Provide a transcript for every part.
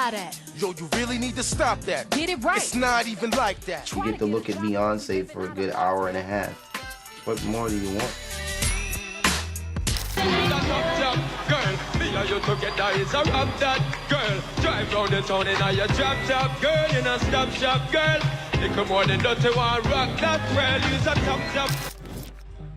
lie that. Yo, you really need to stop that. Get it right. It's not even like that. You get to look at Beyonce for a good hour and a half. What more do you want? Girl, me and you together is a rap that girl. Drive round the town in a drop top girl, in a stop shop girl. Little more than dirty one rock that well, use a top top.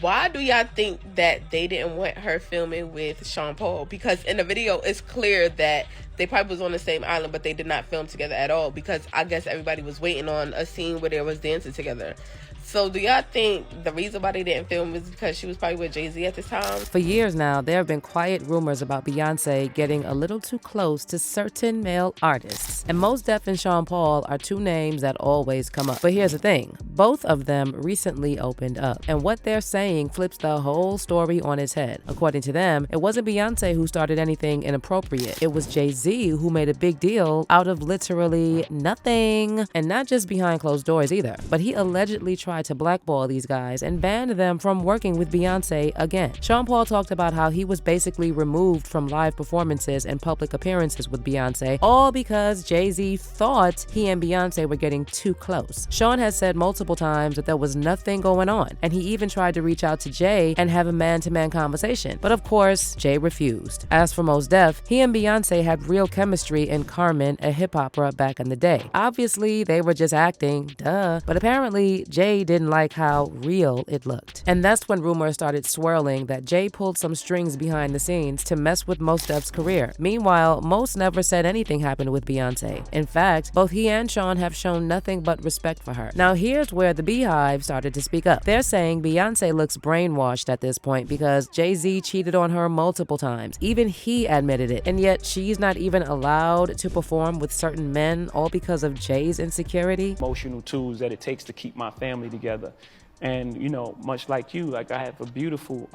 Why do y'all think that they didn't want her filming with Sean Paul? Because in the video, it's clear that they probably was on the same island, but they did not film together at all. Because I guess everybody was waiting on a scene where they was dancing together. So do y'all think the reason why they didn't film is because she was probably with Jay-Z at this time? For years now, there have been quiet rumors about Beyonce getting a little too close to certain male artists. And Mos Def and Sean Paul are two names that always come up. But here's the thing. Both of them recently opened up. And what they're saying flips the whole story on its head. According to them, it wasn't Beyonce who started anything inappropriate. It was Jay-Z who made a big deal out of literally nothing. And not just behind closed doors either. But he allegedly tried to blackball these guys and banned them from working with Beyonce again. Sean Paul talked about how he was basically removed from live performances and public appearances with Beyonce, all because Jay-Z thought he and Beyonce were getting too close. Sean has said multiple times that there was nothing going on, and he even tried to reach out to Jay and have a man-to-man conversation. But of course, Jay refused. As for Mos Def, he and Beyonce had real chemistry in Carmen, a hip opera back in the day. Obviously, they were just acting, duh, but apparently Jay didn't like how real it looked. And that's when rumors started swirling that Jay pulled some strings behind the scenes to mess with Mos Def's career. Meanwhile, Mos never said anything happened with Beyonce. In fact, both he and Sean have shown nothing but respect for her. Now here's where the Beehive started to speak up. They're saying Beyonce looks brainwashed at this point because Jay-Z cheated on her multiple times. Even he admitted it. And yet she's not even allowed to perform with certain men, all because of Jay's insecurity. Emotional tools that it takes to keep my family together. And, you know, much like you, like I have a beautiful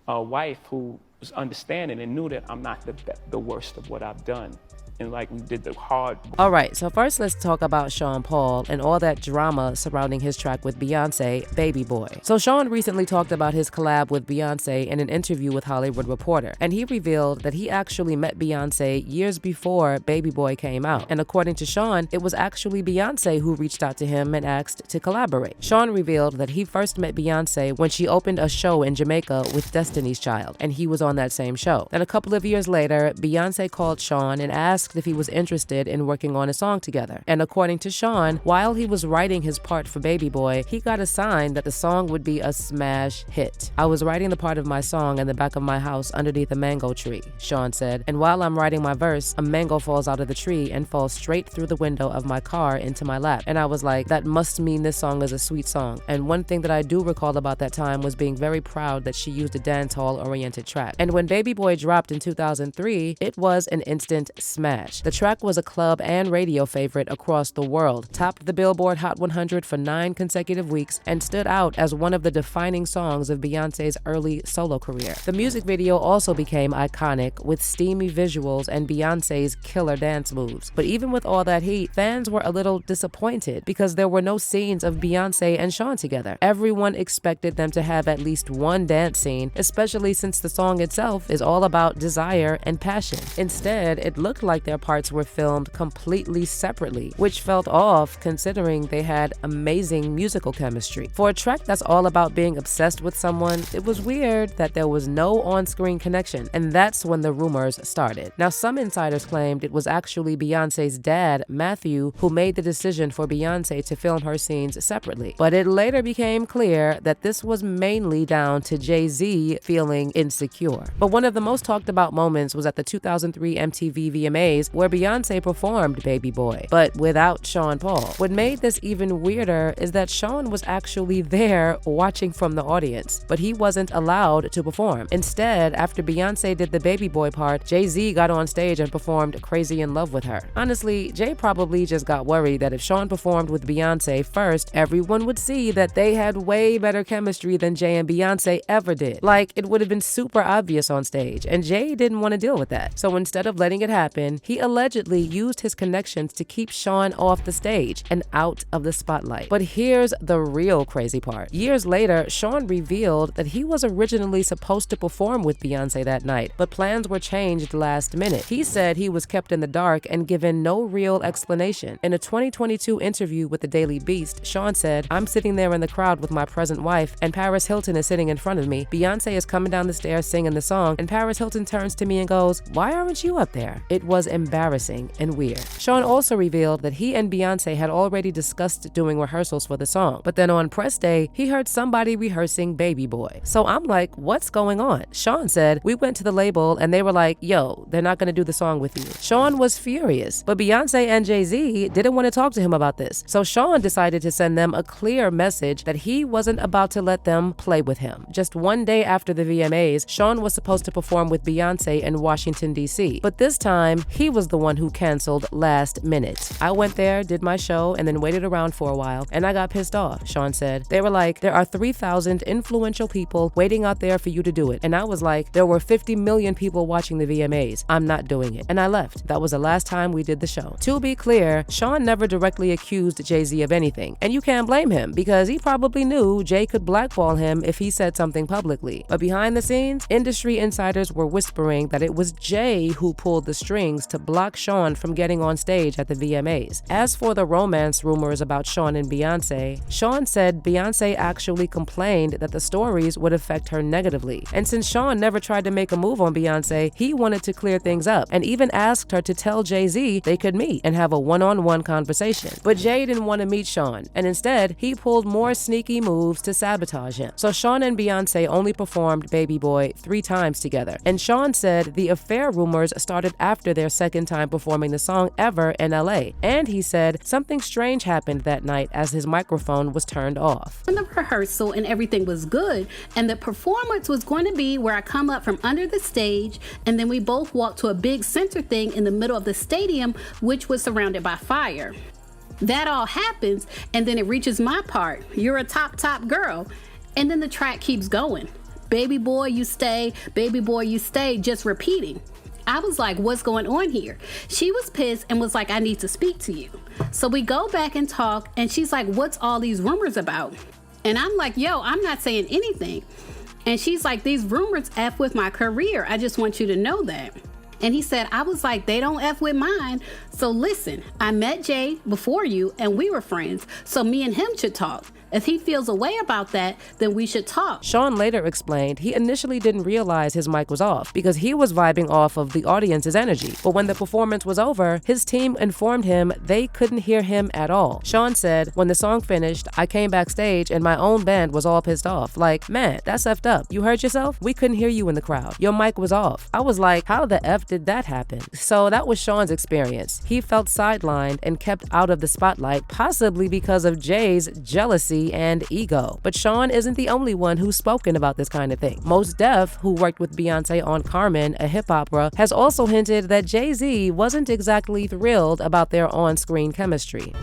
wife who was understanding and knew that I'm not the worst of what I've done. And like we did the hard. All right, so first let's talk about Sean Paul and all that drama surrounding his track with Beyonce, Baby Boy. So Sean recently talked about his collab with Beyonce in an interview with Hollywood Reporter, and he revealed that he actually met Beyonce years before Baby Boy came out. And according to Sean, it was actually Beyonce who reached out to him and asked to collaborate. Sean revealed that he first met Beyonce when she opened a show in Jamaica with Destiny's Child, and he was on that same show. Then a couple of years later, Beyonce called Sean and asked if he was interested in working on a song together. And according to Sean, while he was writing his part for Baby Boy, he got a sign that the song would be a smash hit. I was writing the part of my song in the back of my house underneath a mango tree, Sean said, and while I'm writing my verse, a mango falls out of the tree and falls straight through the window of my car into my lap. And I was like, that must mean this song is a sweet song. And one thing that I do recall about that time was being very proud that she used a dancehall-oriented track. And when Baby Boy dropped in 2003, it was an instant smash. The track was a club and radio favorite across the world, topped the Billboard Hot 100 for 9 consecutive weeks, and stood out as one of the defining songs of Beyonce's early solo career. The music video also became iconic, with steamy visuals and Beyonce's killer dance moves. But even with all that heat, fans were a little disappointed because there were no scenes of Beyonce and Sean together. Everyone expected them to have at least one dance scene, especially since the song itself is all about desire and passion. Instead, it looked like their parts were filmed completely separately, which felt off considering they had amazing musical chemistry. For a track that's all about being obsessed with someone, it was weird that there was no on-screen connection, and that's when the rumors started. Now, some insiders claimed it was actually Beyonce's dad, Matthew, who made the decision for Beyonce to film her scenes separately. But it later became clear that this was mainly down to Jay-Z feeling insecure. But one of the most talked about moments was at the 2003 MTV VMAs, where Beyonce performed Baby Boy, but without Sean Paul. What made this even weirder is that Sean was actually there watching from the audience, but he wasn't allowed to perform. Instead, after Beyonce did the Baby Boy part, Jay-Z got on stage and performed Crazy in Love with her. Honestly, Jay probably just got worried that if Sean performed with Beyonce first, everyone would see that they had way better chemistry than Jay and Beyonce ever did. Like, it would have been super obvious on stage, and Jay didn't want to deal with that. So instead of letting it happen, 2017, he allegedly used his connections to keep Sean off the stage and out of the spotlight. But here's the real crazy part. Years later, Sean revealed that he was originally supposed to perform with Beyonce that night, but plans were changed last minute. He said he was kept in the dark and given no real explanation. In a 2022 interview with the Daily Beast, Sean said, "I'm sitting there in the crowd with my present wife, and Paris Hilton is sitting in front of me. Beyonce is coming down the stairs singing the song, and Paris Hilton turns to me and goes, 'Why aren't you up there?' It was embarrassing and weird." Sean also revealed that he and Beyonce had already discussed doing rehearsals for the song, but then on press day, he heard somebody rehearsing Baby Boy. So I'm like, what's going on? Sean said, "We went to the label and they were like, yo, they're not gonna do the song with you." Sean was furious, but Beyonce and Jay-Z didn't want to talk to him about this. So Sean decided to send them a clear message that he wasn't about to let them play with him. Just one day after the VMAs, Sean was supposed to perform with Beyonce in Washington, D.C. But this time, he was the one who canceled last minute. "I went there, did my show, and then waited around for a while, and I got pissed off," Sean said. "They were like, there are 3,000 influential people waiting out there for you to do it." And I was like, there were 50 million people watching the VMAs. I'm not doing it. And I left. That was the last time we did the show. To be clear, Sean never directly accused Jay-Z of anything. And you can't blame him, because he probably knew Jay could blackball him if he said something publicly. But behind the scenes, industry insiders were whispering that it was Jay who pulled the strings to block Sean from getting on stage at the VMAs. As for the romance rumors about Sean and Beyonce, Sean said Beyonce actually complained that the stories would affect her negatively. And since Sean never tried to make a move on Beyonce, he wanted to clear things up and even asked her to tell Jay-Z they could meet and have a one-on-one conversation. But Jay didn't want to meet Sean, and instead, he pulled more sneaky moves to sabotage him. So Sean and Beyonce only performed Baby Boy 3 times together. And Sean said the affair rumors started after their second time performing the song ever in LA. And he said something strange happened that night as his microphone was turned off. In the rehearsal and everything was good, and the performance was going to be where I come up from under the stage, and then we both walk to a big center thing in the middle of the stadium, which was surrounded by fire. That all happens, and then it reaches my part. You're a top girl. And then the track keeps going. Baby boy, you stay, baby boy, you stay, just repeating. I was like, what's going on here? She was pissed and was like, I need to speak to you. So we go back and talk, and she's like, what's all these rumors about? And I'm like, yo, I'm not saying anything. And she's like, these rumors F with my career. I just want you to know that. And he said, I was like, they don't F with mine. So listen, I met Jay before you and we were friends. So me and him should talk. If he feels a way about that, then we should talk. Sean later explained he initially didn't realize his mic was off because he was vibing off of the audience's energy. But when the performance was over, his team informed him they couldn't hear him at all. Sean said, when the song finished, I came backstage and my own band was all pissed off. Like, man, that's effed up. You heard yourself? We couldn't hear you in the crowd. Your mic was off. I was like, how the F did that happen? So that was Sean's experience. He felt sidelined and kept out of the spotlight, possibly because of Jay's jealousy and ego. But Sean isn't the only one who's spoken about this kind of thing. Mos Def, who worked with Beyonce on Carmen, a hip opera, has also hinted that Jay-Z wasn't exactly thrilled about their on-screen chemistry.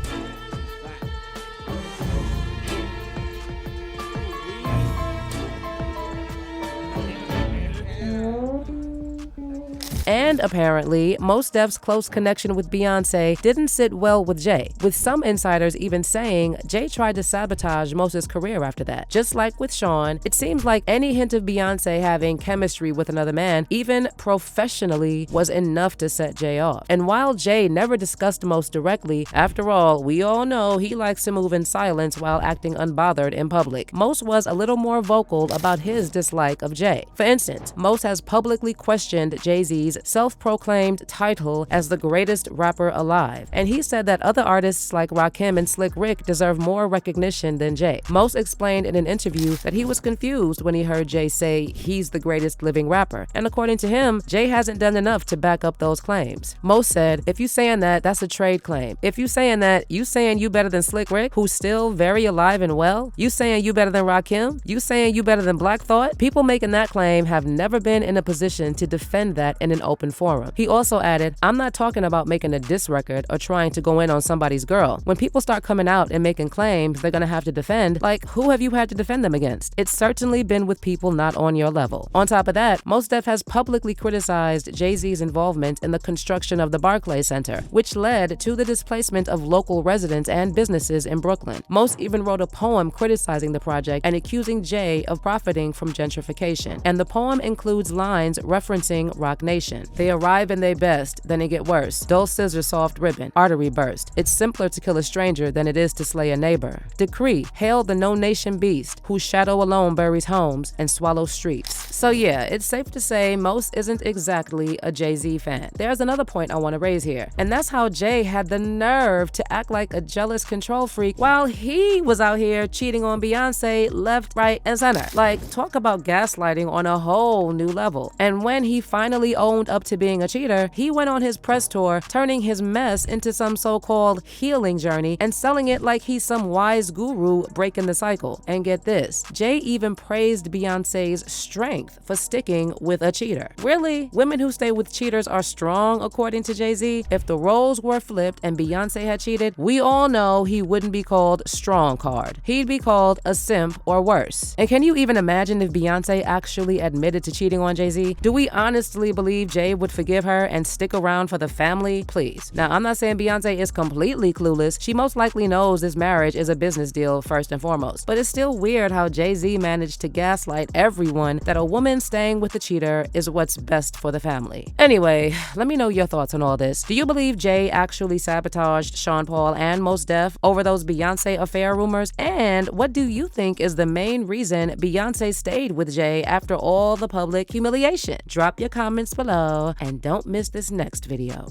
And apparently, Mos Def's close connection with Beyonce didn't sit well with Jay, with some insiders even saying Jay tried to sabotage Mos's career after that. Just like with Sean, it seems like any hint of Beyonce having chemistry with another man, even professionally, was enough to set Jay off. And while Jay never discussed Mos directly, after all, we all know he likes to move in silence while acting unbothered in public, Mos was a little more vocal about his dislike of Jay. For instance, Mos has publicly questioned Jay-Z's self-proclaimed title as the greatest rapper alive, and he said that other artists like Rakim and Slick Rick deserve more recognition than Jay. Mos explained in an interview that he was confused when he heard Jay say he's the greatest living rapper, and according to him, Jay hasn't done enough to back up those claims. Mos said, if you saying that, that's a trade claim. If you saying that, you saying you better than Slick Rick, who's still very alive and well? You saying you better than Rakim? You saying you better than Black Thought? People making that claim have never been in a position to defend that in an open open forum. He also added, "I'm not talking about making a diss record or trying to go in on somebody's girl. When people start coming out and making claims they're gonna have to defend, like, who have you had to defend them against? It's certainly been with people not on your level." On top of that, Mos Def has publicly criticized Jay-Z's involvement in the construction of the Barclays Center, which led to the displacement of local residents and businesses in Brooklyn. Mos even wrote a poem criticizing the project and accusing Jay of profiting from gentrification. And the poem includes lines referencing Rock Nation. "They arrive in they best, then it get worse. Dull scissor, soft ribbon, artery burst. It's simpler to kill a stranger than it is to slay a neighbor. Decree, hail the no-nation beast, whose shadow alone buries homes and swallows streets." So yeah, it's safe to say Mos isn't exactly a Jay-Z fan. There's another point I want to raise here, and that's how Jay had the nerve to act like a jealous control freak while he was out here cheating on Beyonce left, right, and center. Like, talk about gaslighting on a whole new level. And when he finally owned up to being a cheater, he went on his press tour, turning his mess into some so-called healing journey and selling it like he's some wise guru breaking the cycle. And get this, Jay even praised Beyonce's strength for sticking with a cheater. Really? Women who stay with cheaters are strong, according to Jay-Z? If the roles were flipped and Beyonce had cheated, we all know he wouldn't be called strong card. He'd be called a simp or worse. And can you even imagine if Beyonce actually admitted to cheating on Jay-Z? Do we honestly believe Jay would forgive her and stick around for the family? Please. Now, I'm not saying Beyonce is completely clueless. She most likely knows this marriage is a business deal first and foremost. But it's still weird how Jay-Z managed to gaslight everyone that a woman staying with the cheater is what's best for the family. Anyway, let me know your thoughts on all this. Do you believe Jay actually sabotaged Sean Paul and Mos Def over those Beyonce affair rumors? And what do you think is the main reason Beyonce stayed with Jay after all the public humiliation? Drop your comments below and don't miss this next video.